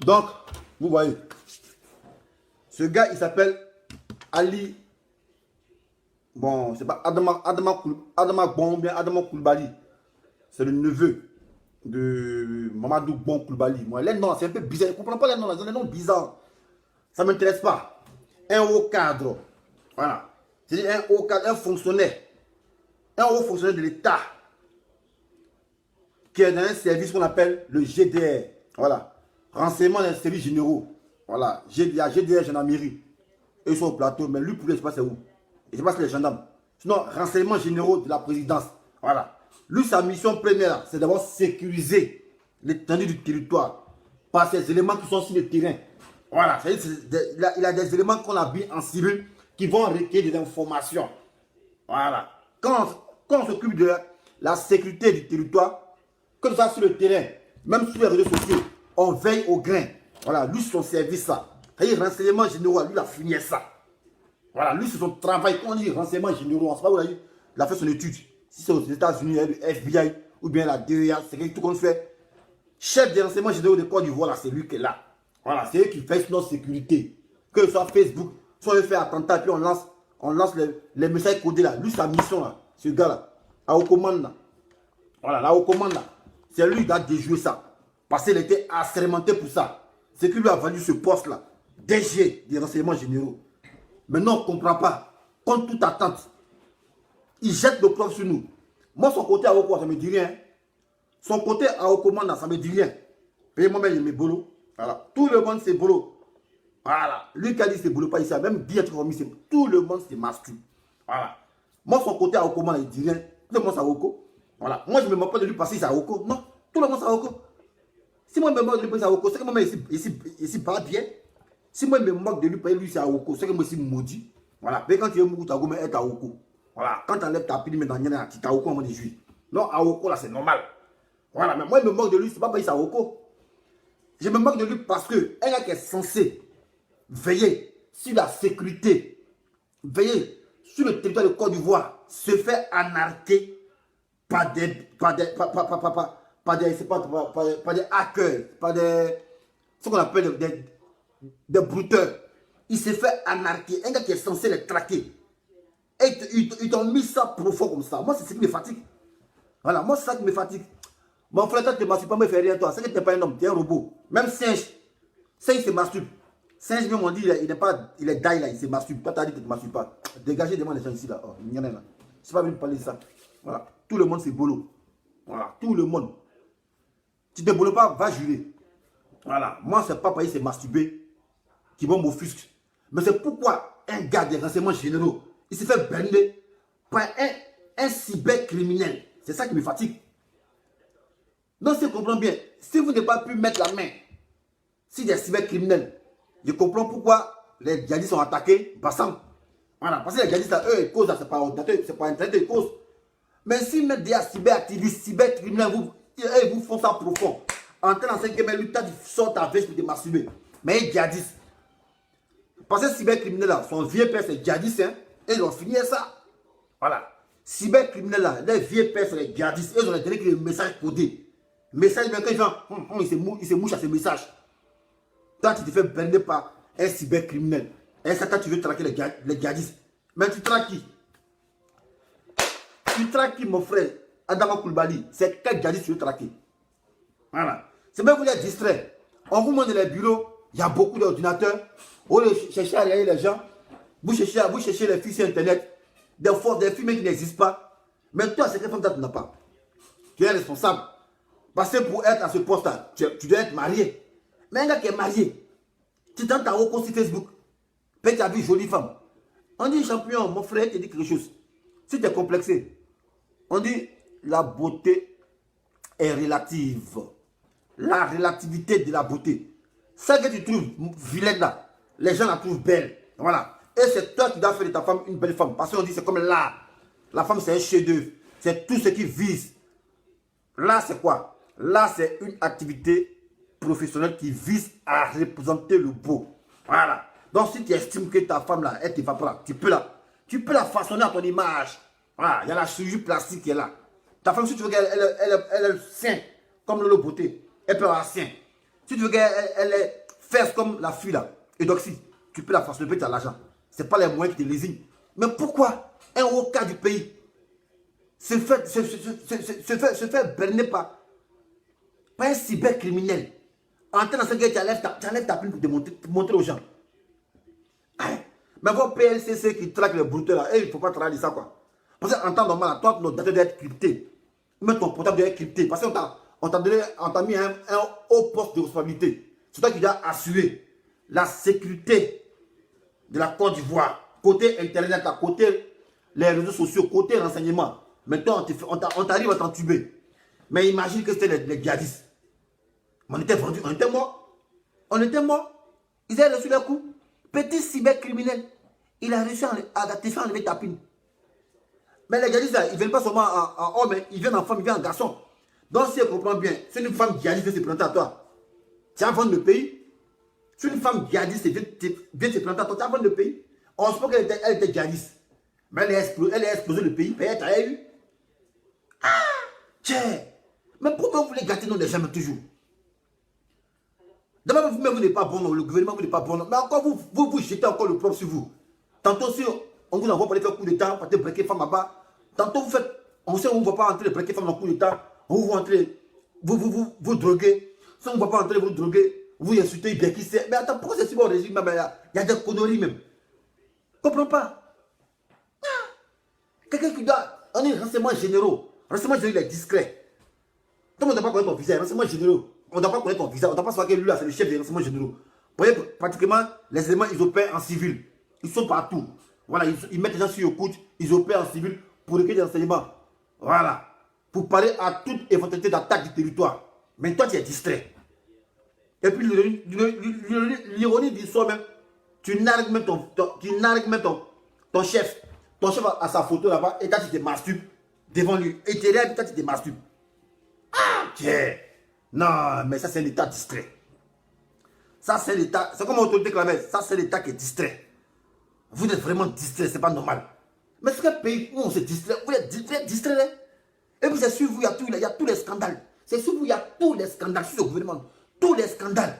Donc, vous voyez, ce gars, il s'appelle Ali. Bon, c'est pas Adama Bon, bien Adama Koulibaly. C'est le neveu de Mamadou Bon Koulibaly. Moi, les noms, c'est un peu bizarre. Je ne comprends pas les noms, les noms bizarres. Ça ne m'intéresse pas. Un haut cadre. Voilà. C'est un haut cadre, un fonctionnaire. Un haut fonctionnaire de l'État. Qui est dans un service qu'on appelle le GDR. Voilà. Renseignement des services généraux. Voilà. Il y a GDR, gendarmerie. Eux ils sont au plateau, mais lui, pour lui, je ne sais pas c'est où. Je ne sais pas si c'est les gendarmes. Sinon, renseignements généraux de la présidence. Voilà. Lui, sa mission première, c'est d'abord sécuriser l'étendue du territoire par ces éléments qui sont sur le terrain. Voilà. Il a des éléments qu'on a mis en civil qui vont recueillir des informations. Voilà. Quand on s'occupe de la sécurité du territoire, que ce soit sur le terrain, même sur les réseaux sociaux, on veille au grain. Voilà, lui, son service, ça. C'est-à-dire, renseignement généraux, lui, il a fini ça. Voilà, lui, c'est son travail. Quand on dit renseignement généraux, on ne sait pas où il a fait son étude. Si c'est aux États-Unis, le FBI ou bien la DEA, c'est tout qu'on fait. Chef des renseignements généraux de Côte d'Ivoire, c'est lui qui est là. Voilà, c'est eux qui fait notre sécurité. Que ce soit Facebook, soit il fait attentat, puis on lance les messages codés là. Lui, sa mission là, ce gars-là, à haut commande là. Voilà, là, haut commande là. C'est lui qui a déjoué ça. Parce qu'il était assermenté pour ça. C'est qui lui a valu ce poste-là. DG des renseignements généraux. Maintenant, on ne comprend pas. Contre toute attente, il jette le preuve sur nous. Moi, son côté à Oko, ça ne me dit rien. Son côté à Okomanda, ça ne me dit rien. Payez-moi même mes bolos. Voilà. Tout le monde, c'est bolos. Voilà. Lui qui a dit c'est bolos, pas ici. Même dit tout le monde, c'est masculin. Voilà. Moi, son côté à Okomanda, il ne dit rien. Tout le monde, c'est à Oko. Voilà. Moi, je ne me moque pas de lui parce qu'il est à Oko. Non. Tout le monde, c'est à Oko. Si moi, je me moque de lui parce qu'il est à Oko, c'est que moi, ici, pas bien. Si moi, je me moque de lui parce que lui, c'est à Oko, c'est que moi, je suis maudit. Voilà. Mais quand tu es Mougou, tu es à Oko. Voilà. Quand tu enlèves ta pile, mais dans Yana, tu es à Oko en mode juif. Non, à Oko, là, c'est normal. Voilà. Mais moi, je me moque de lui, c'est pas parce qu'il est à Oko. Je me moque de lui parce que un gars qui est censé veiller sur la sécurité, veiller sur le territoire de Côte d'Ivoire, se fait anarquer par des hackers, par des ce qu'on appelle des brouteurs. Il s'est fait anarquer. Un gars qui est censé les traquer. Et ils t'ont mis ça profond comme ça. Moi, c'est ce qui me fatigue. Voilà, moi, c'est ça qui me fatigue. Mon frère, toi, tu ne masturbe pas, me fais rien, toi. C'est que tu n'es pas un homme, tu es un robot. Même singe. Singe se masturbe. Singe, même on dit, il est die là, il se masturbe. Toi, tu as dit que tu ne masturbes pas. Dégagez, demande les gens ici là. Oh, il y en a là. Je ne sais pas venu parler de ça. Voilà. Tout le monde, c'est bolo. Voilà. Tout le monde. Tu ne te bolo pas, va jurer. Voilà. Moi, ce n'est pas parce qu'il s'est masturbé qui vont m'offusquer. Mais c'est pourquoi un gars des renseignements généraux, il s'est fait brander par un cybercriminel. C'est ça qui me fatigue. Donc, si je comprends bien, si vous n'avez pas pu mettre la main sur des cybercriminels, je comprends pourquoi les djihadistes sont attaqués Bassam. Voilà, parce que les djihadistes, eux, ils causent, c'est pas ordinateur, c'est pas internet, ils causent. Mais si mettent des cyberactivistes, cybercriminels, ils vous font ça profond. En train d'enseigner que lui, tu sors ta veste pour te masturber. Mais ils djihadistes. Parce que cybercriminels là, son vieux père c'est djihadiste, hein, et ils ont fini ça. Voilà. Cybercriminels là, les vieux pères c'est les djihadistes, ils ont donné que les messages codés. Message, mais quand ils font, il se mouche à ces messages. Toi, tu te fais prendre par un cybercriminel. Et ça, quand tu veux traquer les djihadistes. Mais tu traques qui? Tu traques qui, mon frère? Adama Koulibaly. C'est quel djihadiste tu veux traquer? Voilà. C'est même vous les distrait. On vous montre les bureaux, il y a beaucoup d'ordinateurs. Vous cherchez à regarder les gens. Vous cherchez les filles sur Internet. Des filles qui n'existent pas. Mais toi, c'est quelle femme tu n'as pas? Tu es responsable. Parce que pour être à ce poste-là, tu dois être marié. Mais un gars qui est marié, tu tentes à Oko sur Facebook. Peut-être tu as vu une jolie femme. On dit champion, mon frère te dit quelque chose. Si tu es complexé, on dit la beauté est relative. La relativité de la beauté. Ça que tu trouves vilaine là, les gens la trouvent belle. Voilà. Et c'est toi qui dois faire de ta femme une belle femme. Parce qu'on dit c'est comme l'art. La femme c'est un chef-d'œuvre. C'est tout ce qui vise. Là c'est quoi? Là, c'est une activité professionnelle qui vise à représenter le beau. Voilà. Donc, si tu estimes que ta femme, là, elle ne te va pas, tu peux la façonner à ton image. Voilà. Il y a la chirurgie plastique qui est là. Ta femme, si tu veux qu'elle ait le sein, comme le beauté, elle peut avoir un sein. Si tu veux qu'elle ait fesses comme la fille là, Eudoxie, tu peux la faire, le pays, tu as l'argent. Ce n'est pas les moyens qui te lésignent. Mais pourquoi un haut cas du pays se fait berner par un cybercriminel? En train de se dire, tu enlèves ta plume pour montrer aux gens. Hein? Mais vos PLCC qui traquent les brouteurs là, il ne faut pas travailler ça quoi. Parce qu'en temps normal, toi, notre data doit être crypté. Même ton portable doit être crypté. Parce qu'on t'a mis un haut poste de responsabilité. C'est toi qui dois assurer la sécurité de la Côte d'Ivoire. Côté internet, côté les réseaux sociaux, côté renseignement. Maintenant, on t'arrive à t'entuber. Mais imagine que c'était les djihadistes. On était vendus, on était morts. On était morts. Ils avaient reçu leur coup. Petit cybercriminel. Il a réussi à te faire enlever ta pine. Mais les djihadistes, ils ne viennent pas seulement en homme, ils viennent en femme, ils viennent en garçon. Donc si elle comprend bien, c'est une femme djihadiste qui se présente à toi. Tu vas vendre le pays. Si une femme djihadiste vient se présenter à toi, tu vas vendre le pays. On se peut qu'elle était djihadiste. Mais elle a explosé le pays. Peut-être elle a eu. Ah! Tiens! Mais pourquoi vous voulez gâter nos les gens toujours? D'abord, vous-même, vous n'êtes pas bon, le gouvernement, vous n'êtes pas bon. Mais encore, vous jetez encore le propre sur vous. Tantôt, si on vous envoie pour aller faire coup d'État, pour aller breaker femme là-bas. Tantôt, vous faites, on sait qu'on ne va pas entrer breaker femme dans le coup d'État. On vous entrer, vous droguez. Si on ne va pas entrer, vous droguez. Vous insultez, bien qui sait. Mais attends, pourquoi c'est si bon au régime? Il y a des conneries même. Je ne comprends pas. Quelqu'un qui doit. On est renseignements généraux. Renseignements généraux, il est discret. Tout le monde ne doit pas connaître ton visage. Renseignements généraux. On ne doit pas connaître ton visage. On ne doit pas savoir que lui, là, c'est le chef des renseignements généraux. Vous voyez, pratiquement, les éléments, ils opèrent en civil. Ils sont partout. Voilà, ils mettent les gens sur le coude. Ils opèrent en civil pour recueillir des renseignements. Voilà. Pour parler à toute éventualité d'attaque du territoire. Mais toi, tu es distrait. Et puis, l'ironie du soi même, tu nargues même ton chef. Ton chef a sa photo là-bas et quand tu te masturbes devant lui. Et tu es là et quand tu te masturbes. Ah, tiens. Non, mais ça, c'est un état distrait. Ça, c'est l'état. C'est comme l'autorité clavée. Ça, c'est l'état qui est distrait. Vous êtes vraiment distrait, c'est pas normal. Mais c'est un pays où on se distrait. Vous êtes distrait. Et puis, c'est sur vous, il y a tous les scandales. C'est sur vous, il y a tous les scandales sur le gouvernement. Tous les scandales.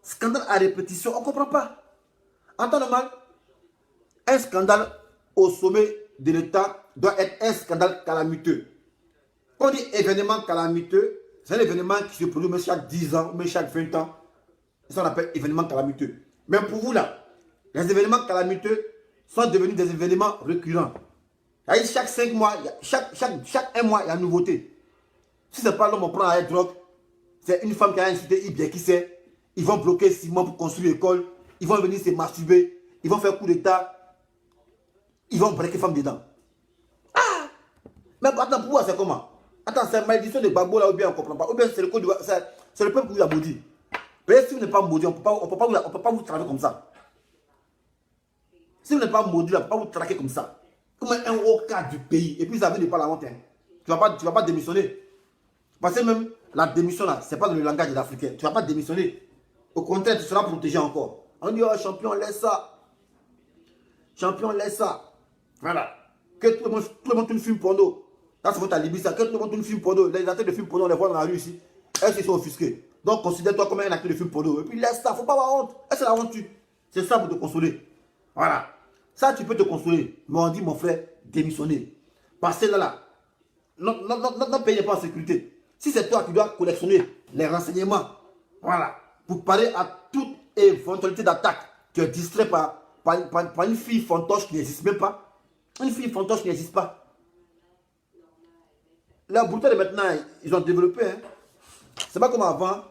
Scandales à répétition, on ne comprend pas. En temps normal, un scandale au sommet de l'État doit être un scandale calamiteux. Quand on dit événement calamiteux, c'est un événement qui se produit même chaque 10 ans, même chaque 20 ans. Ça on appelle événement calamiteux. Mais pour vous là, les événements calamiteux sont devenus des événements récurrents. Chaque 5 mois, chaque 1 mois, il y a une nouveauté. Si ce n'est pas l'homme, on prend la drogue. C'est une femme qui a incité, il bien qui sait. Ils vont bloquer 6 mois pour construire l'école. Ils vont venir se masturber. Ils vont faire coup d'état. Ils vont breaker femme dedans. Ah! Mais attends, pourquoi c'est comment? Attends, c'est une malédiction de Gbagbo là ou bien on ne comprend pas. Ou bien c'est le code, c'est le peuple qui vous a maudit. Mais si vous n'êtes pas maudit, on ne peut pas vous traquer comme ça. Si vous n'êtes pas maudit, on ne peut pas vous traquer comme ça. Comme un haut cadre du pays. Et puis ça veut pas la honte. Hein. Tu ne vas pas démissionner. Parce que même la démission là, ce n'est pas dans le langage des Africains. Tu ne vas pas démissionner. Au contraire, tu seras protégé encore. On dit, oh champion, laisse ça. Champion, laisse ça. Voilà. Que tout le monde tourne film porno. Là, c'est votre Libye, ça. Que tout le monde tourne film porno. Les acteurs de film porno, on les voit dans la rue ici. Elles sont offusquées. Donc, considère-toi comme un acteur de film porno. Et puis, laisse ça. Faut pas avoir honte. C'est la honte. C'est ça pour te consoler. Voilà. Ça, tu peux te consoler. Mais on dit, mon frère, démissionner. Parce que là, notre pays n'est pas en sécurité. Si c'est toi qui dois collectionner les renseignements, voilà, pour parer à toute éventualité d'attaque, tu es distrait par une fille fantoche qui n'existe même pas. Une fille fantoche qui n'existe pas. La brouteur de maintenant, ils ont développé. Hein. C'est pas comme avant,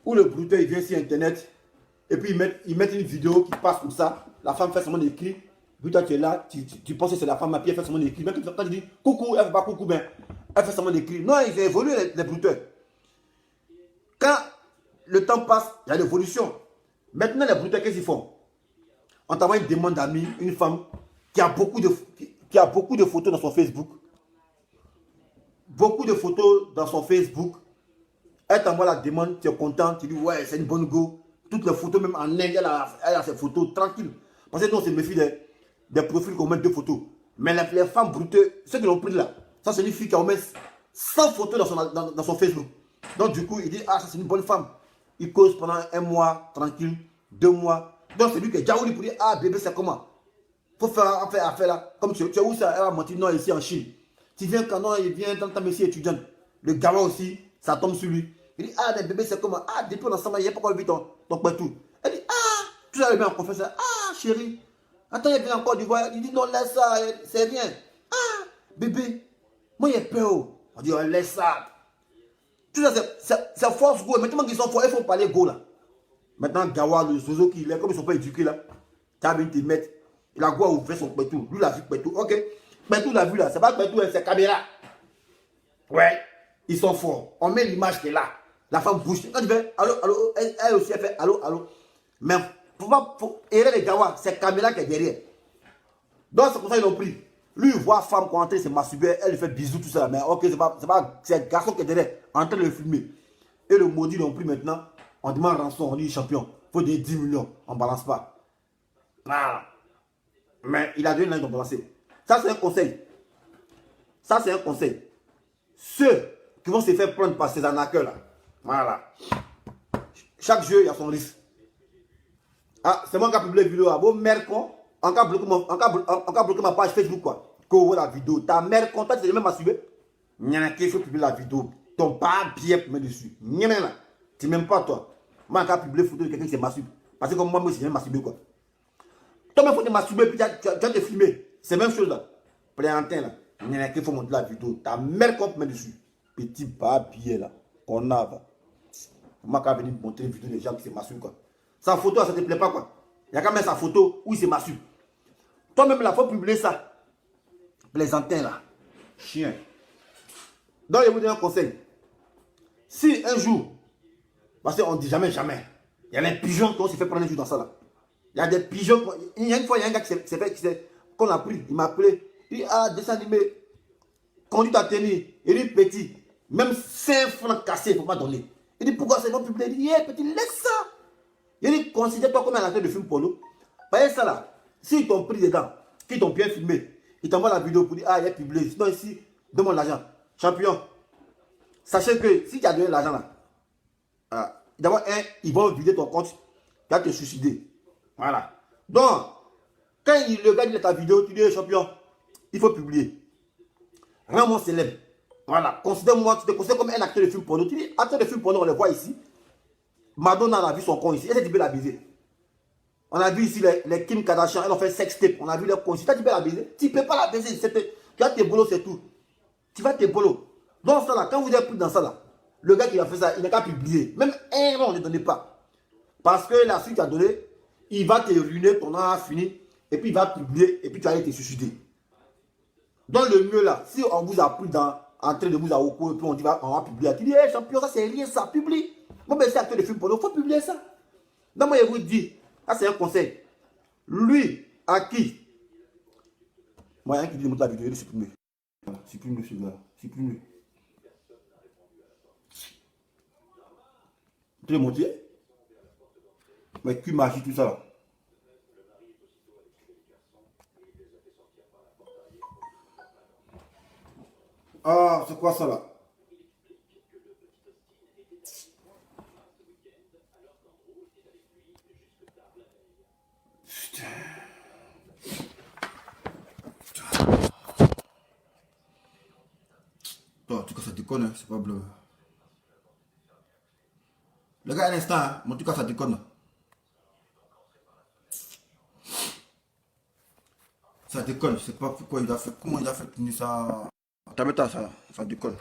où le brouteur il vient sur Internet, et puis ils mettent une vidéo qui passe comme ça. La femme fait seulement des cris. Puis toi tu es là, tu penses que c'est la femme, puis elle fait seulement des cris. Même quand tu dis coucou, elle ne fait pas coucou, ben, elle fait seulement des cris. Non, ils ont évolué les brouteurs. Quand le temps passe, il y a l'évolution. Maintenant, les brouteurs, qu'est-ce qu'ils font? On t'envoie une demande d'amis, une femme qui a beaucoup de photos dans son Facebook. Beaucoup de photos dans son Facebook. Elle t'envoie la demande, tu es content, tu dis ouais, c'est une bonne go. Toutes les photos, même en Inde, elle a ses photos tranquilles. Parce que nous, on se méfie des profils qu'on met 2 photos. Mais les femmes brouteuses, ceux qui l'ont pris là, ça c'est une fille qui a mis 100 photos dans son Facebook. Donc du coup, il dit, ah, ça c'est une bonne femme. Il cause pendant 1 mois, tranquille, 2 mois. Donc c'est lui qui est Jaouli pour dire, ah bébé, c'est comment? Faut faire affaire là. Comme tu es où ça? Elle va mentir, non, ici en Chine. Tu viens quand non, il vient dans ta messie étudiante. Le gamin aussi, ça tombe sur lui. Il dit, ah, mais bébé, c'est comment? Ah, depuis on est ensemble, il n'y a pas encore vu ton tout. Elle dit, ah, tout ça, elle vient en confesse. Ah, chérie, attends, il vient encore du voyage. Il dit, non, laisse ça, c'est rien. Ah, bébé, moi, il y a peur. On dit, oh, laisse ça. Tout ça, c'est force go. Maintenant qu'ils sont forts, il faut parler go là. Maintenant, Gawa, le Zozo, qui est comme ils ne sont pas éduqués là, tu as vu te mettre. Il a quoi ouvert son pétou. Lui, il a vu pétou. Ok. Pétou l'a vu là. C'est pas pétou, c'est caméra. Ouais. Ils sont forts. On met l'image qui est là. La femme bouge. Quand tu fais allô, allô, elle aussi, elle fait allô, allô. Mais pour pas errer les Gawa, c'est caméra qui est derrière. Donc, c'est comme ça qu'ils l'ont pris. Lui, il voit femme qui entrer, c'est masturber, elle lui fait bisous, tout ça. Mais ok, c'est le garçon qui est derrière, en train de le filmer. Et le maudit, ils l'ont pris maintenant. On demande rançon, on dit champion. Il faut donner 10 millions, on ne balance pas. Ah. Mais il a donné l'année de balancer. Ça, c'est un conseil. Ça, c'est un conseil. Ceux qui vont se faire prendre par ces arnaqueurs là. Voilà. Chaque jeu, il y a son risque. Ah, c'est moi qui ai publié la vidéo. Vos mères con. On a bloqué ma page Facebook quoi. Que vous la vidéo. Ta mère con, toi tu t'es même masturbé. Nyana, qu'il faut publier la vidéo. Ton pas bien pour mettre dessus. Nyana, tu m'aimes pas toi. Moi, je vais publier photo de quelqu'un qui s'est masturbé. Parce que comme moi, je suis masturbé quoi. Toi-même, il faut te masturber puis tu vas te filmer. C'est la même chose là. Pléantin là. Nyana, qu'il faut montrer la vidéo. Ta mère con pour mettre dessus. Petit pas bien là. Qu'on a va. Moi, quand je venir montrer une vidéo des gens qui s'est masturbé quoi. Sa photo, ça te plaît pas quoi. Il y a quand même sa photo où il s'est masturbé. Toi-même, il faut publier ça. Plaisantin là. Chien. Donc, je vous donne un conseil. Si un jour, parce qu'on ne dit jamais, jamais, il y a des pigeons qui ont se fait prendre un jour dans ça là. Il y a des pigeons. Il y a une fois, il y a un gars qu'on a pris. Il m'a appelé. Il dit, ah, dessin animé, conduite à tenir. Il dit, petit, même 5 francs cassés, il ne faut pas donner. Il dit, pourquoi c'est pas publié? Il dit, hey, petit, laisse ça. Il dit, considère-toi comme un acteur de film porno. Voyez ça là. S'ils t'ont pris dedans, qu'ils t'ont bien filmé, ils t'envoient la vidéo pour dire, ah, il est publié. Sinon, ici, demande l'argent. Champion, sachez que si tu as donné l'argent là, d'abord, ils vont vider ton compte, tu vas te suicider. Voilà. Donc, quand le gars dit ta vidéo, tu dis, champion, il faut publier. Rends-moi célèbre. Voilà. Considère-moi, tu te considères comme un acteur de film porno. Tu dis, acteur de film porno, on le voit ici. Madonna a vu son con ici. Elle s'est dit, la baiser. On a vu ici les Kim Kardashian, elles ont fait sextape. On a vu les cons. Si tu peux la baiser, tu ne peux pas la baiser. Tu as tes bolos, c'est tout. Tu vas tes bolos. Donc ça là, quand vous êtes pris dans ça là, le gars qui a fait ça, il n'a qu'à publier. Même un nom, on ne donnait pas. Parce que la suite qu'il a donné, il va te ruiner, ton an a fini, et puis il va publier, et puis tu vas aller te suicider. Donc le mieux là, si on vous a pris en train de vous avoir et puis on dit, on va publier, tu dis, hey, champion, ça c'est rien, ça, publie. Moi, ben, c'est acteur de film pour nous, il faut publier ça. Donc moi, je vous dis, ça c'est un conseil. Lui, à qui? Moi, il y a un qui dit de monter la vidéo, il est supprimé. Supprime-le celui-là, supprime-le. Tu veux monter? Mais cul magie, tout ça là. Ah, c'est quoi ça là? Putain. Toi, en tout cas, ça déconne, hein, c'est pas bleu. Le gars, à l'instant, hein, mais en tout cas, ça déconne. Ça déconne, je sais pas pourquoi il a fait, comment il a fait tenir ça. T'as ça déconne.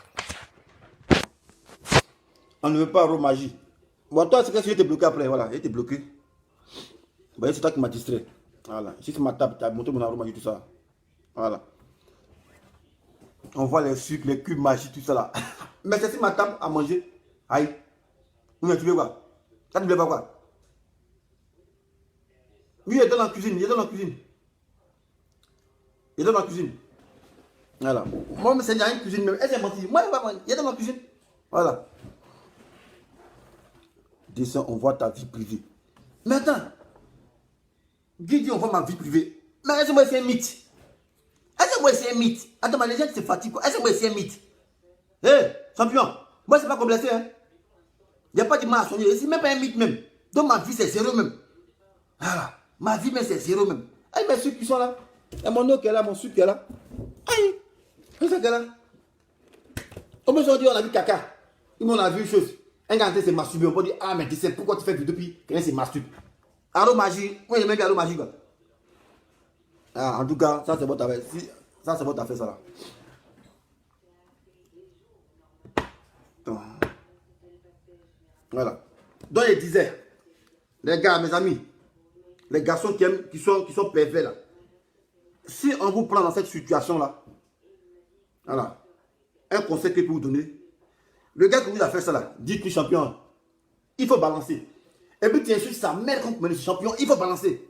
On ne veut pas avoir magie. Bon, toi, c'est que si j'étais bloqué après, voilà, j'étais bloqué. Bah, c'est toi qui m'as distrait. Voilà, ici c'est ma table, tu as montré mon arôme magie, tout ça. Voilà. On voit les sucres, les cubes magiques, tout ça là. Mais c'est ma table à manger. Aïe. Mais tu veux quoi? Ça ne veut pas quoi? Oui, il est dans la cuisine, il est dans la cuisine. Il est dans la cuisine. Voilà. Moi, c'est une cuisine même. Elle s'est menti. Moi, il est dans la cuisine. Voilà. Descends, on voit ta vie privée. Mais attends. Guy dit on voit ma vie privée. Mais est-ce que moi c'est un mythe? Est-ce que moi c'est un mythe? Attends, mais les gens se fatiguent. Est-ce que moi c'est un mythe? Hé, champion. Moi, c'est pas complexé, hein. Il n'y a pas de mal à soigner. C'est même pas un mythe même. Donc ma vie, c'est zéro même. Voilà. Ma vie, même, c'est zéro même. Aïe, mes sucres qui sont là. Il y a mon eau qui est là, mon sucre qui est là. Aïe. C'est ça qui est là. Comme ils ont dit, on a vu caca. Ils m'ont vu une chose. Un gars s'est masturbé. On peut dire, ah, mais tu sais pourquoi tu fais vidéo depuis quelqu'un s'est masturbé. Arro magie. Oui, il y a même arro magie. Ah, en tout cas, ça c'est votre affaire. Si, ça c'est votre affaire, ça là. Voilà. Donc il disait, les gars, mes amis, les garçons qui sont pervers là, si on vous prend dans cette situation là, voilà, un conseil que je peux vous donner, le gars qui vous a fait ça là, dites-lui champion, il faut balancer. Et puis tu insultes sa mère quand tu es champion, il faut balancer.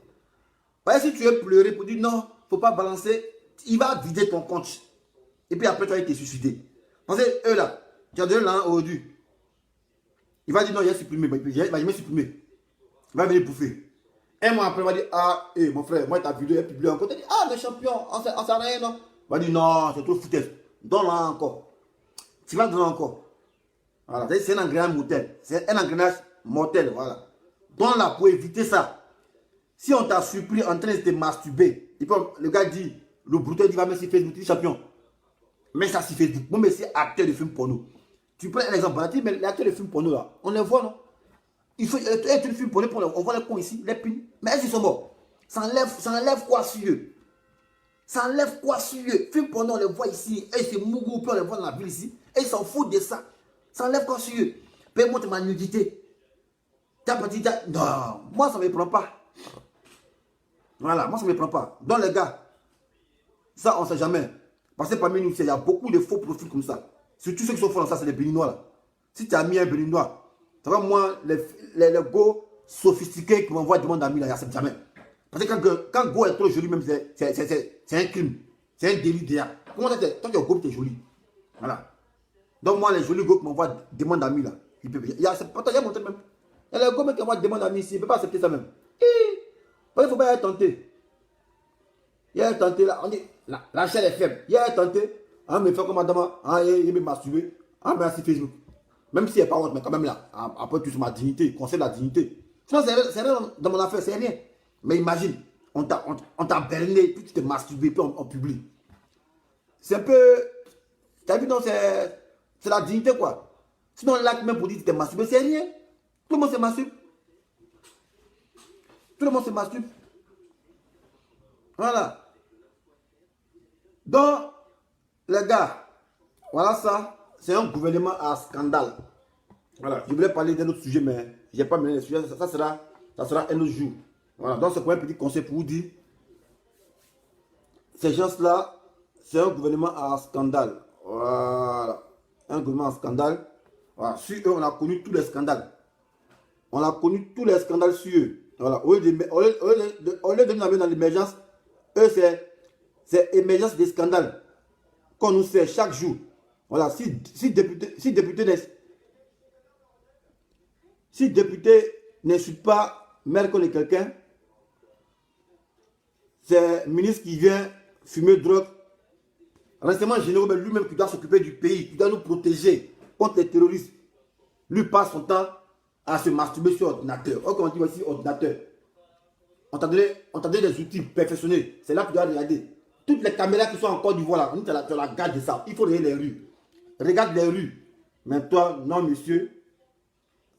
Parce que si tu veux pleurer pour dire non, il ne faut pas balancer, il va vider ton compte. Et puis après tu vas te suicider. Parce que eux là, tu as donné là aujourd'hui. Il va dire non, il a supprimé, il va jamais supprimer. Il va venir bouffer. Un mois après, il va dire ah, mon frère, moi ta vidéo est publiée encore. Tu dis ah, le champion, on s'en rien, non. Il va dire non, c'est trop foutaise. Donne-la encore. Tu vas donner encore. Voilà, c'est un engrenage mortel. C'est un engrenage mortel, voilà. Donne-la pour éviter ça. Si on t'a surpris en train de te masturber, et puis le gars dit, le brouteur dit va mettre sur Facebook, tu dis champion. Mets ça sur Facebook. Moi, mais c'est acteur de film porno. Tu prends un exemple, mais les acteurs de film porno là, on les voit, non? Il faut être de film porno, on voit les cons ici, les pins. Mais est-ce qu'ils sont morts? Ça enlève quoi sur eux? Ça enlève quoi sur eux? Film porno, on les voit ici, et c'est Mougou, puis on les voit dans la ville ici, et ils s'en foutent de ça. Ça enlève quoi sur eux? Paye-moi ma nudité. Non, moi ça ne me prend pas. Voilà, moi ça ne me prend pas. Donc les gars, ça on ne sait jamais. Parce que parmi nous, il y a beaucoup de faux profils comme ça. Surtout ceux qui sont faux dans ça, c'est les Béninois là. Si tu as mis un Béninois, ça va moi, les go sophistiqués qui m'envoient des demandes d'amis là, il n'y a jamais. Parce que quand go est trop joli, même c'est un crime. C'est un délit déjà. Comment ça tant que go est joli. Voilà. Donc moi, les jolis go qui m'envoient des demandes d'amis là, il y a montré même. Il y a les go qui m'envoient des demandes d'amis ici, il ne peut pas accepter ça même. Il ne faut pas être tenté. Il y a tenté là, on dit, la chaîne est faible. Il y a tenté, on me fait comme madame, il me masturbe, mais sur Facebook. Même si il n'y a pas honte, mais quand même là, après tout, c'est ma dignité, conseil de la dignité. Sinon, c'est rien dans mon affaire, c'est rien. Mais imagine, on t'a berné, puis tu t'es masturbé, puis on publie. C'est un peu, tu as vu, non, c'est la dignité quoi. Sinon, là, même pour dire que tu t'es masturbé, c'est rien. Tout le monde se masturbe. Tout le monde se masturbe. Voilà. Donc, les gars, voilà ça, c'est un gouvernement à scandale. Voilà, je voulais parler d'un autre sujet, mais je n'ai pas mené le sujet, ça sera un autre jour. Voilà, donc c'est pour un petit conseil pour vous dire, ces gens-là, c'est un gouvernement à scandale. Voilà, un gouvernement à scandale. Voilà, sur eux, on a connu tous les scandales. On a connu tous les scandales sur eux. Voilà, au lieu de nous amener dans l'émergence, eux, c'est émergence des scandales qu'on nous sert chaque jour. Voilà, si député n'insulte pas Merkel et quelqu'un, c'est ministre qui vient fumer drogue. Renseignement généraux, lui-même qui doit s'occuper du pays, qui doit nous protéger contre les terroristes, lui passe son temps à se masturber sur ordinateur. Or, on dit aussi ordinateur. On t'a donné des outils perfectionnés. C'est là que tu dois regarder. Toutes les caméras qui sont en Côte d'Ivoire, tu la gardes de ça. Il faut regarder les rues. Regarde les rues. Mais toi, non, monsieur,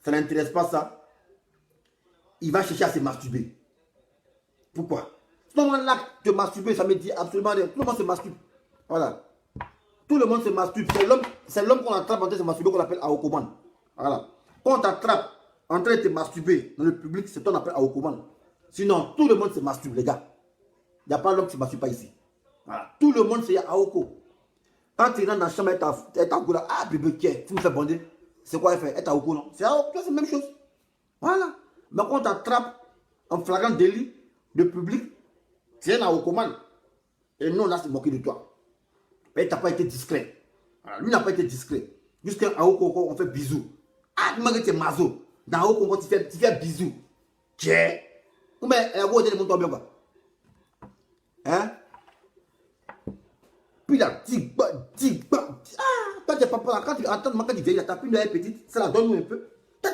ça n'intéresse pas ça. Il va chercher à se masturber. Pourquoi? Sinon, l'acte de masturber, ça me dit absolument rien. Tout le monde se masturbe. Voilà. Tout le monde se masturbe. C'est l'homme qu'on attrape en train de se masturber qu'on appelle Aokoman. Voilà. Quand on t'attrape en train de te masturber dans le public, c'est ce qu'on appelle Aokoman. Sinon, tout le monde se masturbe, les gars. Il n'y a pas l'homme qui ne se masturbe pas ici. Voilà. Tout le monde, c'est Aoko. Quand tu rentres dans la chambre et ta goula, ah bébé, tu me fais bander. C'est quoi elle fait? Elle t'a Aoko, non? C'est Aoko, c'est la même chose. Voilà. Mais quand on t'attrape en flagrant délit, le public, c'est un Aokoman. Et nous, on a se moquer de toi. Mais tu n'as pas été discret. Voilà. Lui n'a pas été discret. Jusqu'à Aoko, on fait bisous. Ah, tu m'as dit que tu es mazo. Dans Aoko, tu fais bisous. Tiens. Mais elle a beau dire le monde bien quoi. Hein? Puis là, ah, toi tu n'es pas quand tu entends quand tu viens, ta pile est petite, ça la donne un peu.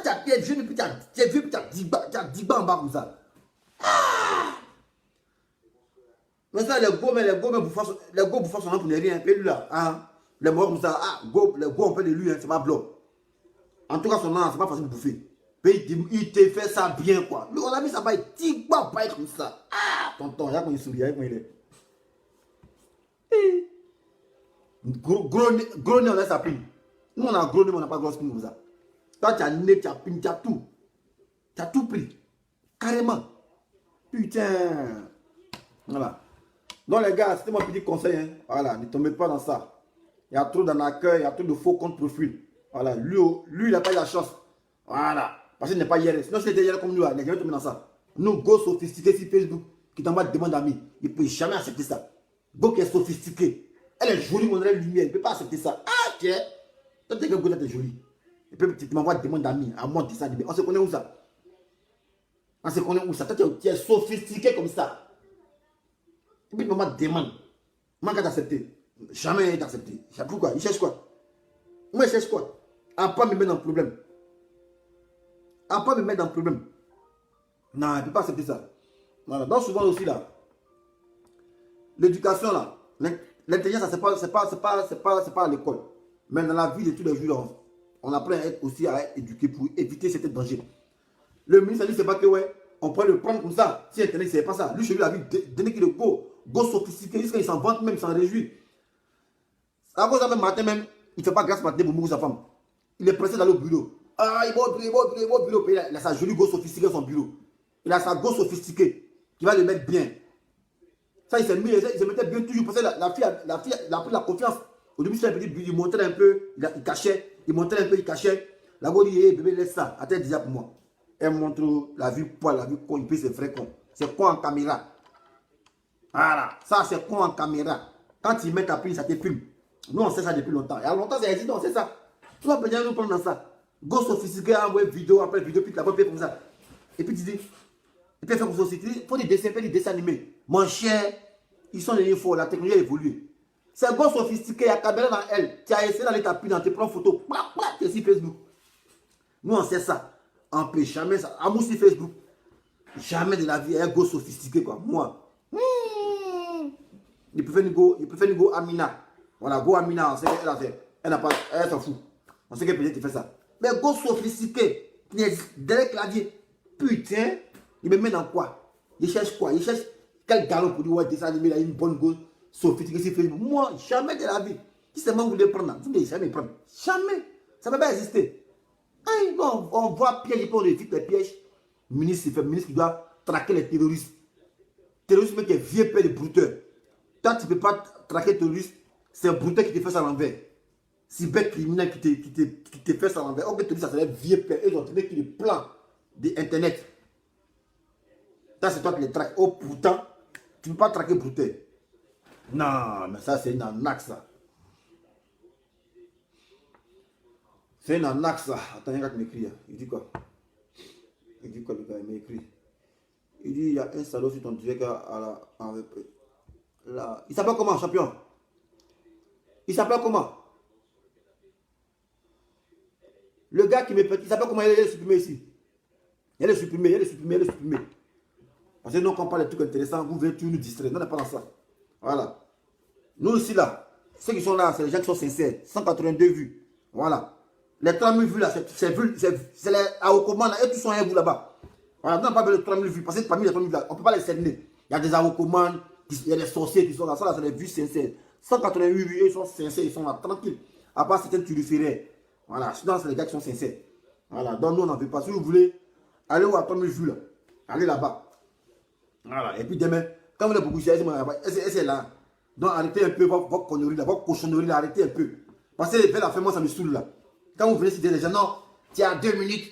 tu es jeune, puis tu es vieux, puis tu as 10 bas en bas comme ça. Mais ça, les go, bouffons son nom pour ne rien. Puis lui là, hein, les morts comme ça, les go, on fait de lui, hein, c'est pas blanc. En tout cas, son nom, c'est pas facile de bouffer. Puis il te fait ça bien, quoi. Lui, on a mis ça, pas être 10 bas, pas être comme ça. Tonton, il y a quand il sourit, il y a quand il est. Gros nez, on laisse sa pine. Nous, on a gros nez, mais on n'a pas grosse pine comme ça. Toi, tu as nez, tu as pine, tu as tout. Tu as tout pris. Carrément. Putain. Voilà. Donc, les gars, c'était mon petit conseil. Hein. Voilà, ne tombez pas dans ça. Il y a trop d'arnaqueurs, il y a trop de faux comptes profil. Voilà, lui, il n'a pas eu la chance. Voilà. Parce qu'il n'est pas hier. Sinon, s'il était hier comme nous, il n'est jamais tombé dans ça. Nous, go sophistiqué sur Facebook, qui t'envoie des demandes d'amis, il ne peut jamais accepter ça. Go qui est sophistiqué. Elle est jolie, on aurait lumière. Il ne peut pas accepter ça. Tiens. Toi, tu es que tu es jolie. Et puis, tu m'envoies des demandes d'amis. À moi, ça. On se connaît où ça? On se connaît où ça? Toi, tu es sophistiqué comme ça. Et puis, tu m'envoies des demandes. Moi, quand t'accepter. Jamais t'accepter. Pourquoi? Il cherche quoi? Moi, il cherche quoi? À pas me mettre dans le problème. À pas me mettre dans le problème. Non, il ne peut pas accepter ça. Voilà. Donc, souvent aussi, là, l'éducation, là, l'intelligence, c'est pas à l'école. Mais dans la vie de tous les jours, on apprend aussi à être éduqué pour éviter certains dangers. Le ministre a dit, c'est pas que, ouais, on peut le prendre comme ça. Si Internet, c'est pas ça. Lui, chez lui, la vie, dès qu'il est go sophistiqué, jusqu'à il s'en vante même, il s'en réjouit. À cause de ça, même matin, même, il ne fait pas grâce matin pour mourir sa femme. Il est pressé d'aller au bureau. Il va au bureau. Il a sa jolie go sophistiquée dans son bureau. Il a sa go sophistiquée qui va le mettre bien. Ça, il se mettait bien toujours. Parce que la fille a pris la confiance. Au début, c'était un petit but, il montrait un peu, il cachait. Il montrait un peu, il cachait. La go dit, hey, bébé, laisse ça. Attends, déjà pour moi. Elle montre la vue poil, la vue con, il peut c'est vrai con. C'est con en caméra. Voilà. Ça, c'est con en caméra. Quand il met ta pile, ça te filme. Nous, on sait ça depuis longtemps. Il y a longtemps, ça existe, on sait ça. Tu vas peut-être nous prendre dans ça. Go sophistiqué, envoyer vidéo après vidéo, puis la faire comme ça. Et puis tu dis, et puis faire comme ça aussi. Il faut des dessins animés. Mon cher, ils sont les infos, la technologie a évolué. C'est go sophistiqué, il y a caméra dans elle. Tu as essayé d'aller taper dans tes prends photos. Tu es sur Facebook. Nous, on sait ça. On ne peut jamais ça. Amour sur Facebook. Jamais de la vie, un go sophistiqué, quoi. Moi. Il préfère nous go Amina. Voilà, go Amina, on sait qu'elle a fait. Elle s'en fout. On sait qu'elle peut-être fait ça. Mais go sophistiqué, derrière le clavier. Putain, il me met dans quoi? Il cherche quoi? Il cherche quel galon pour dire, ouais, dessin animé, il a une bonne go sophistiquée sur Facebook. Moi, jamais de la vie. Si seulement vous voulez prendre, vous ne devez jamais prendre. Jamais. Ça ne peut pas exister. On voit piège, on évite les pièges. Ministre qui doit traquer les terroristes. Terrorisme qui est vieux père de brouteur. Toi, tu ne peux pas traquer les terroristes. C'est un brouteur qui te fait ça à l'envers. Cybercriminel qui te fait ça à l'envers. On peut te dire ça, c'est un vieux père. Ils ont trouvé le plan d'Internet. Ça, c'est toi qui les traques. Oh, pourtant, tu ne peux pas traquer brouteur. Non, mais ça, c'est une arnaque, ça. C'est une arnaque, ça. Attends, il y a un gars qui m'écrit. Il dit quoi? Il dit quoi, le gars? Il m'écrit. Il dit, il y a un salaud sur ton direct il s'appelle comment, champion? Il s'appelle comment? Le gars qui me fait, il s'appelle comment? Il est supprimé ici. Il est supprimé. Parce que nous, quand on parle de trucs intéressants, vous venez toujours nous distraire. Non, on n'est pas dans ça. Voilà. Nous ici, là, ceux qui sont là, c'est les gens qui sont sincères. 182 vues. Voilà. Les 3000 vues, là, c'est les Aokoman, là, et tous sont un vous là-bas. Voilà, nous, on n'a pas besoin de 3000 vues. Parce que parmi les 3000 vues, là, on ne peut pas les cerner. Il y a des Aokoman, il y a des sorciers qui sont là. Ça, là, c'est les vues sincères. 188 vues, ils sont sincères, ils sont là, tranquilles. À part certains turiféraires. Voilà, sinon, c'est les gars qui sont sincères. Voilà, donc nous, on n'en veut pas. Si vous voulez, allez où à 3000 vues, là. Allez là-bas. Voilà, et puis demain, quand vous êtes beaucoup cher, c'est là. Donc arrêtez un peu votre connerie là, votre cochonnerie là, arrêtez un peu. Parce que vers la fin, moi ça me saoule là. Quand vous venez citer les gens, non, tu as 2 minutes,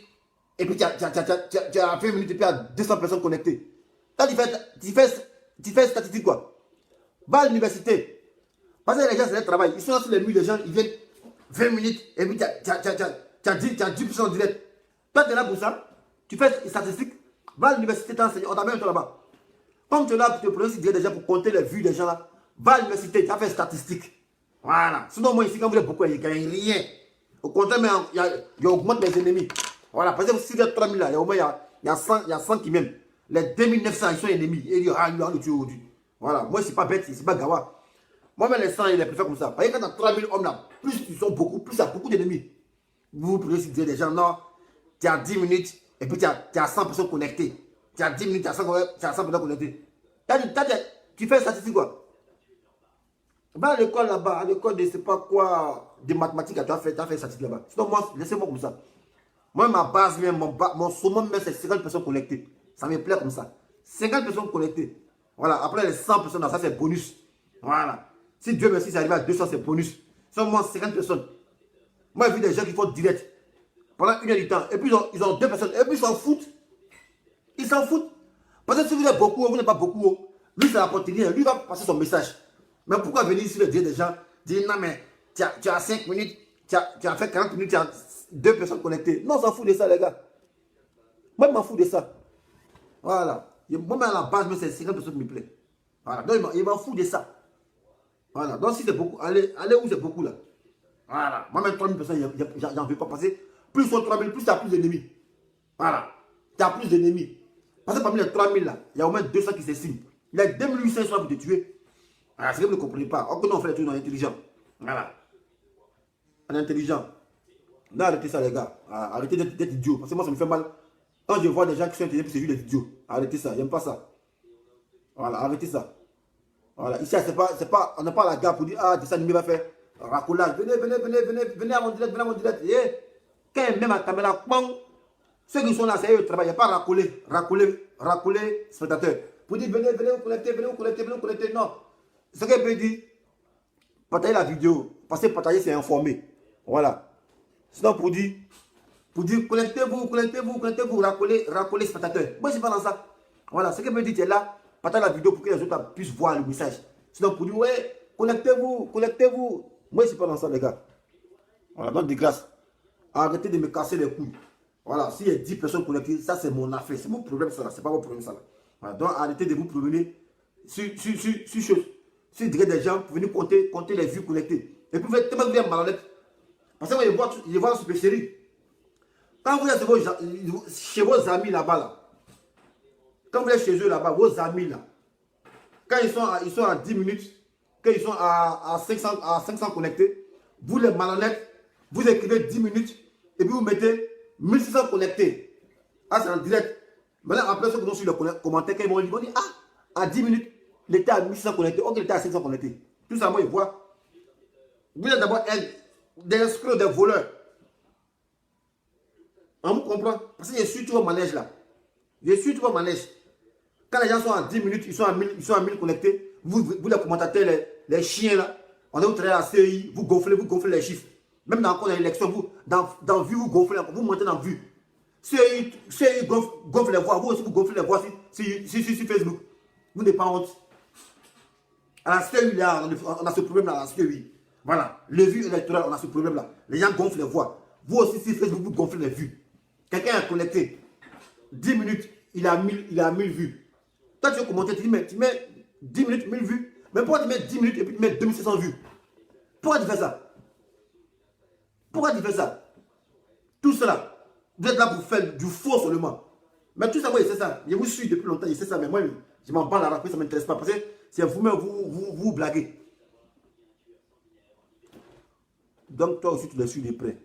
et puis tu as 20 minutes, et puis il y a 200 personnes connectées. Quand tu fais statistique quoi? Va à l'université. Parce que les gens, c'est leur travail. Ils sont là sur les murs, les gens, ils viennent 20 minutes, et puis tu as 10% en direct. Toi, tu es là pour ça, tu fais statistique, va à l'université, t'enseignes, on t'amène là-bas. Comme tu es là pour te prononcer déjà pour compter les vues des gens là, va à l'université, tu as fait statistique. Voilà. Sinon, moi ici, quand vous êtes beaucoup, il n'y a rien. Au contraire, mais il augmente mes ennemis. Voilà, parce que si il y a 3000 là, il y a au moins il y a 100, il y a 100 qui m'aiment. Les 2900, ils sont ennemis. Et ils disent, ah, lui, on le tue aujourd'hui. Voilà, moi, c'est pas bête, c'est pas gawa. Moi-même, les 100, il les préfère comme ça. Parce que quand tu as 3000 hommes là, plus ils sont beaucoup, plus il y a beaucoup d'ennemis. Vous pouvez dire des gens, non, tu as 10 minutes et puis tu as 100 personnes connectées. Tu as 10 minutes, tu as 100 personnes connectées. Tu fais statistique quoi? Va à l'école là-bas, à l'école de je sais pas quoi, de mathématiques, tu as fait statistique là-bas. Sinon, moi, laissez-moi comme ça. Moi, ma base, même, mon summum, c'est 50 personnes connectées. Ça me plaît comme ça. 50 personnes connectées. Voilà, après les 100 personnes, ça c'est bonus. Voilà. Si Dieu merci, c'est arrivé à 200, c'est bonus. Seulement 50 personnes. Moi, j'ai vu des gens qui font direct pendant 1 heure du temps. Et puis, ils ont 2 personnes. Et puis, ils s'en foutent. Ils s'en foutent. Parce que si vous êtes beaucoup, vous n'êtes pas beaucoup, lui, ça n'apporte rien. Lui, va passer son message. Mais pourquoi venir ici le dire des gens, dire non, mais tu as 5 minutes, tu as fait 40 minutes, tu as 2 personnes connectées. Non, on s'en fout de ça, les gars. Moi, je m'en fous de ça. Voilà. Moi, à la base, c'est 50 personnes qui me plaît. Voilà. Donc, il m'en fout de ça. Voilà. Donc, si c'est beaucoup, allez où c'est beaucoup là. Voilà. Moi, même 3000 personnes, j'en veux pas passer. Plus ils sont 3000, plus tu as plus d'ennemis. Voilà. Tu as plus d'ennemis. Parce que parmi les 3000 là, il y a au moins 200 qui s'estiment. Il y a 2800 qui sont là pour te tuer. Voilà, c'est que vous ne comprenez pas. Or que nous, on fait les trucs, on est intelligent. Voilà. On est intelligent. Non, arrêtez ça, les gars. Arrêtez d'être idiot. Parce que moi, ça me fait mal. Quand je vois des gens qui sont intelligents, c'est juste des idiots. Arrêtez ça. J'aime pas ça. Voilà, arrêtez ça. Voilà. Ici, on n'a pas la gare pour dire, ah, ça, va faire racolage. Venez à mon direct, venez à mon direct. Et quand il met ma caméra, ceux qui sont là, c'est eux qui travaillent. Il n'y a pas racoler, spectateur. Pour dire, venez vous connecter. Non. Ce qu'elle peut dire, partagez la vidéo. Parce que partager, c'est informer. Voilà. Sinon, pour dire, connectez-vous, racoler spectateur. Moi, je suis pas dans ça. Voilà. Ce qu'elle me dit, tu es là, partagez la vidéo pour que les autres puissent voir le message. Sinon, pour dire, ouais, connectez-vous. Moi, je suis pas dans ça, les gars. Voilà. Donc, de grâce, arrêtez de me casser les couilles. Voilà. S'il y a 10 personnes connectées, ça, c'est mon affaire. C'est mon problème, ça. C'est pas votre problème, ça. Voilà. Donc, arrêtez de vous promener sur des gens pour venir compter les vues connectées. Et puis vous êtes tellement bien malhonnête. Parce que moi, je vois la supercherie. Quand vous êtes chez vos amis là-bas, là, quand vous êtes chez eux là-bas, vos amis là, quand ils sont à 10 minutes, quand ils sont à 500 connectés, vous les malhonnêtes, vous écrivez 10 minutes et puis vous mettez 1600 connectés. Ah, c'est en direct. Maintenant, après ceux qui sont sur le commentaire, quand ils vont dire, ah, à 10 minutes, il était à 1600 connectés, ok, il était à 500 connectés. Tout ça, moi, ils voient. Vous êtes d'abord des escrocs, des voleurs. On vous comprend? Parce que je suis tout au manège là. Je suis tout au manège. Quand les gens sont à 10 minutes, ils sont à 1000 connectés. Vous les commentateurs, les chiens là, on est au travail à la CI, vous gonflez les chiffres. Même dans l'élection, vous, dans vue, vous gonflez, vous montez dans vue. CI gonfle les voix, vous aussi vous gonflez les voix sur Facebook. Vous n'avez pas honte. À la CEI, là, on a ce problème-là, à la CEI. Voilà. Les vues électorales, on a ce problème-là. Les gens gonflent les voix. Vous aussi, si Facebook, vous gonflez les vues. Quelqu'un est connecté. 10 minutes, il a 1000 vues. Toi, tu veux commenter, tu mets 10 minutes, 1000 vues. Mais pourquoi tu mets 10 minutes et puis tu mets 2600 vues? Pourquoi tu fais ça? Tout cela, vous êtes là pour faire du faux seulement. Mais tout ça, oui, c'est ça. Je vous suis depuis longtemps, je sais ça, mais moi, je m'en bats la raconter, ça ne m'intéresse pas. Parce que c'est vous-même, vous blaguez. Donc, toi aussi, tu les suis de près.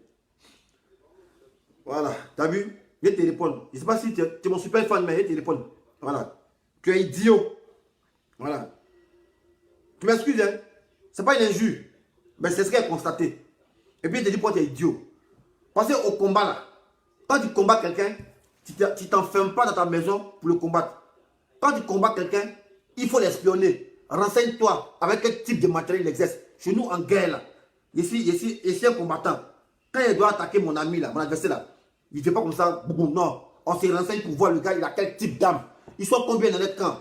Voilà, tu as vu? Je te réponds. Je ne sais pas si tu es mon super fan, mais je te réponds. Voilà. Tu es idiot. Voilà. Tu m'excuses, hein? Ce n'est pas une injure. Mais c'est ce qu'elle a constaté. Et puis, il te dit pourquoi tu es idiot. Parce qu'au combat, là, quand tu combats quelqu'un, tu ne t'enfermes pas dans ta maison pour le combattre. Quand tu combats quelqu'un, il faut l'espionner. Renseigne-toi avec quel type de matériel il exerce. Chez nous, en guerre, là, je suis un combattant. Quand il doit attaquer mon ami, là, mon adversaire, là, il ne fait pas comme ça. Non. On se renseigne pour voir le gars, il a quel type d'arme. Ils sont combien dans notre camp?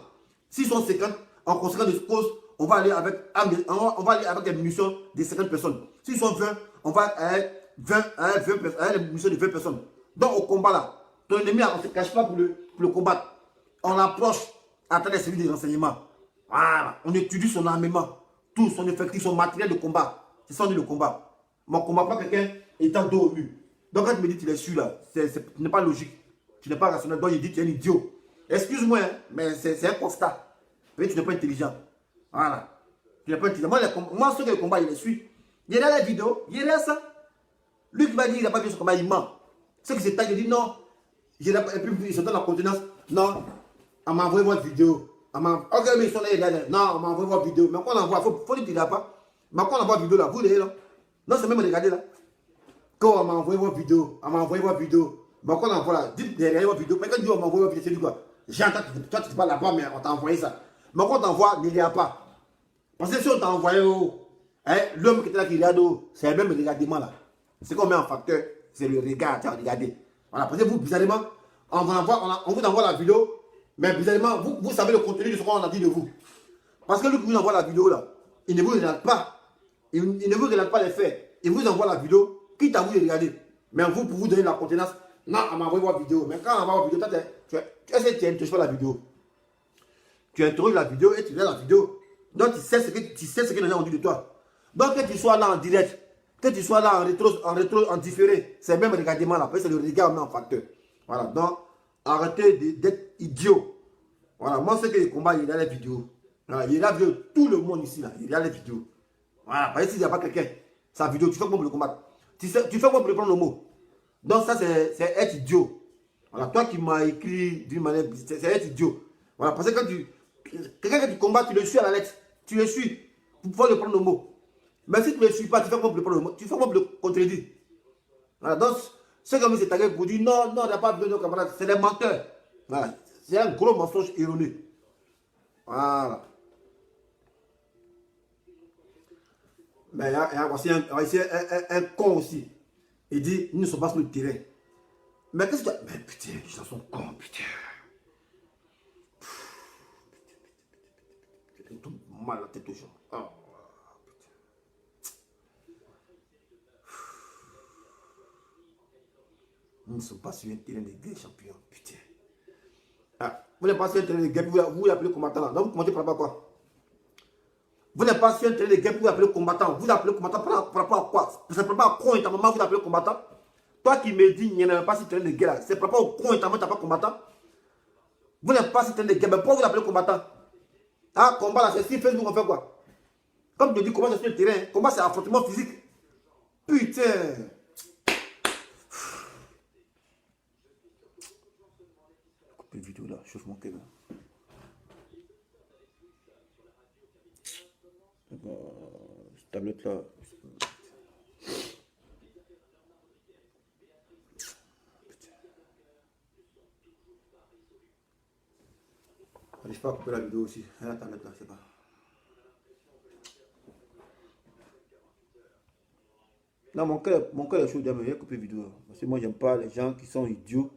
S'ils sont 50, en conséquence de cause, on va aller avec des munitions de 50 personnes. S'ils sont 20, on va avec des munitions de 20 personnes. Donc au combat là, ton ennemi, on ne se cache pas pour le combattre. On l'approche à travers les services de renseignement. Voilà. On étudie son armement, tout son effectif, son matériel de combat. C'est ça le combat. Mais on ne combat pas quelqu'un étant dos au mur. Donc quand tu me dis tu les suis là, ce n'est pas logique. Tu n'es pas rationnel. Donc il dit tu es un idiot. Excuse-moi, hein, mais c'est un constat. Mais tu n'es pas intelligent. Voilà. Tu n'es pas intelligent. Moi, ceux qui les combattent, je les suis. Il y a les vidéos, il y a ça. Lui qui va dire qu'il n'a pas vu ce combat, il ment. Ceux qui se taillent, il dit non. Et puis ils se donnent la contenance. Non, on m'a envoyé votre vidéo. Ok, mais ils sont là, non, on m'a envoyé votre vidéo. Mais quand on envoie, il faut dire qu'il n'y a pas. Mais quand on envoie la vidéo là, vous voyez là. Non, c'est même regarder là. Quand on m'a envoyé votre vidéo, on m'a envoyé votre vidéo. Mais quand on envoie là, dites derrière votre vidéo. Mais quand on dit on m'a envoyé votre vidéo, c'est du quoi? J'entends, toi tu n'es pas là-bas, mais on t'a envoyé ça. Mais quand on t'envoie, il n'y a pas. Parce que si on t'a envoyé, hein, l'homme qui était là qui regarde, c'est le même regardement là. C'est qu'on met en facteur, c'est le regard, tu as regardé. Voilà, parce que vous, bizarrement, on vous envoie la vidéo, mais bizarrement, vous savez le contenu de ce qu'on a dit de vous. Parce que lui qui vous envoie la vidéo là, il ne vous regarde pas. Il ne vous regarde pas les faits. Il vous envoie la vidéo, quitte à vous de regarder. Mais vous, pour vous donner la contenance, non, on m'a envoyé votre vidéo. Mais quand on envoie votre vidéo, tu n'interroges pas la vidéo. Tu interroges la vidéo et tu regardes la vidéo. Donc tu sais ce que les gens ont dit de toi. Donc que tu sois là en direct, que tu sois là en rétro, en différé, c'est même regardement là. C'est le regard en facteur. Voilà, donc arrêtez d'être idiot. Voilà, moi ce que je combat, il y a les vidéos. Voilà, il y a tout le monde ici là, il y a les vidéos. Voilà, parce que s'il n'y a pas quelqu'un, sa vidéo, tu fais comment pour le combattre? Tu fais comment pour le prendre le mot? Donc ça c'est être idiot. Voilà, toi qui m'as écrit d'une manière, c'est être idiot. Voilà, parce que quand quelqu'un que tu combats, tu le suis à la lettre. Tu le suis pour pouvoir le prendre le mot. Mais si tu ne le suis pas, tu fais comment pour le prendre le mot? Tu fais comment pour le contredire? Voilà, donc ceux qui ont mis ces tags pour dire non, non, il n'y a pas besoin de nos camarades, c'est des menteurs. Voilà, c'est un gros mensonge erroné. Voilà. Mais il y a aussi un con aussi. Il dit, ils ne sont pas sur le terrain. Mais qu'est-ce que tu as? Mais putain, ils sont cons, putain. Ils tombent mal la tête aux gens. Oh, putain. Ils ne sont pas sur un terrain de guerre champion, putain. Ah, vous n'êtes pas sur un terrain de guerre, vous l'appelez combattant. Donc vous commentez par rapport à quoi? Vous n'êtes pas sur un terrain de guerre, vous l'appelez combattant. Vous l'appelez combattant par rapport à quoi? C'est par rapport à quoi notamment vous l'appelez combattant? Toi qui me dis, il n'y en a pas sur un terrain de guerre, c'est par rapport au quoi notamment tu n'as pas combattant? Vous n'êtes pas sur un terrain de guerre, mais pourquoi vous l'appelez combattant? Ah, combat là, c'est si Facebook, on fait quoi? Comme je dis, combat c'est sur le terrain, combat c'est affrontement physique. Putain! Coupe une vidéo là, chauffe mon cœur là. Cette tablette là. J'arrive pas à couper la vidéo aussi. La tablette là, c'est pas. Non, mon cœur est chaud, mais j'ai coupé la vidéo. Parce que moi, j'aime pas les gens qui sont idiots.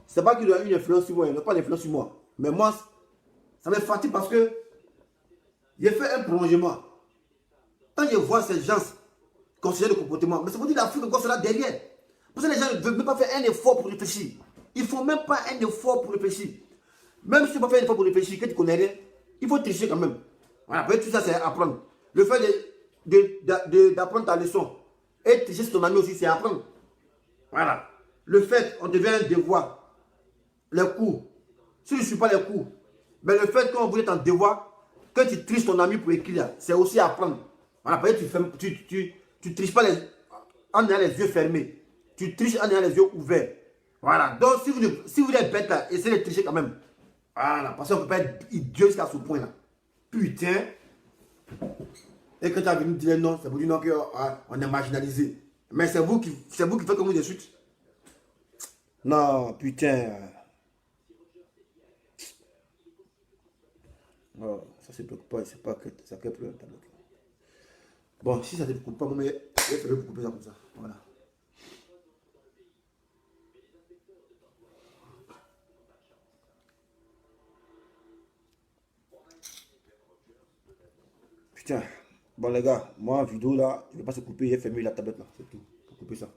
C'est pas qu'il a une influence sur moi, il n'a pas d'influence sur moi. Mais moi, ça me fatigue parce que j'ai fait un prolongement. Quand je vois ces gens considérer le comportement, mais c'est pour dire l'Afrique encore cela derrière. Parce que les gens ne veulent même pas faire un effort pour réfléchir. Ils ne font même pas un effort pour réfléchir. Même si tu ne peux pas faire un effort pour réfléchir, que tu connais rien, il faut tricher quand même. Voilà, après tout ça, c'est apprendre. Le fait d'apprendre ta leçon et tricher sur ton ami aussi, c'est apprendre. Voilà. Le fait, on devient un devoir. Les cours. Si tu ne suis pas les cours, mais le fait qu'on vous êtes en devoir, que tu triches ton ami pour écrire, c'est aussi apprendre. Voilà, après tu triches pas en ayant les yeux fermés. Tu triches en ayant les yeux ouverts. Voilà. Donc, si vous êtes bête là, essayez de tricher quand même. Voilà. Parce qu'on ne peut pas être idiot jusqu'à ce point là. Putain. Et quand tu as venu dire non, c'est pour dire non qu'on est marginalisé. Mais c'est vous qui faites comme vous de suite. Non, putain. Oh, ça ne se bloque pas, c'est pas que ça crée plus un tableau. Bon, si ça ne te coupe pas, moi, il faudrait vous couper ça comme ça. Voilà. Putain. Bon, les gars, moi, vidéo là, je ne vais pas se couper, j'ai fermé la tablette là. C'est tout. Pour couper ça.